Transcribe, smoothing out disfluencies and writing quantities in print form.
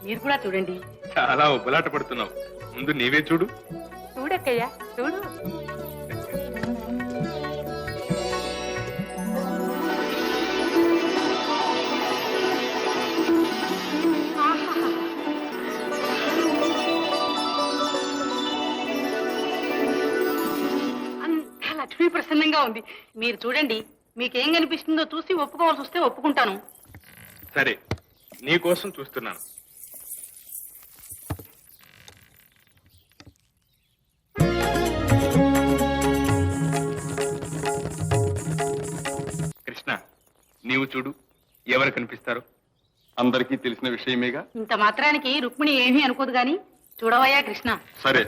మీరు కూడా చూడండి. చాలా ఉబ్బలాట పడుతున్నావు. ముందు నీవే చూడు. చూడక్కయ్యా చూడు. అంతా లక్ష్మీ ప్రసన్నంగా ఉంది. మీరు చూడండి, మీకేం కనిపిస్తుందో చూసి ఒప్పుకోవాల్సి వస్తే ఒప్పుకుంటాను. సరే, నీ కోసం చూస్తున్నాను. కృష్ణ, నీవు చూడు, ఎవరు కనిపిస్తారు? అందరికీ తెలిసిన విషయమేగా. ఇంత మాత్రానికి రుక్మిణి ఏమీ అనుకోదు గాని చూడవయ్యా కృష్ణ. సరే.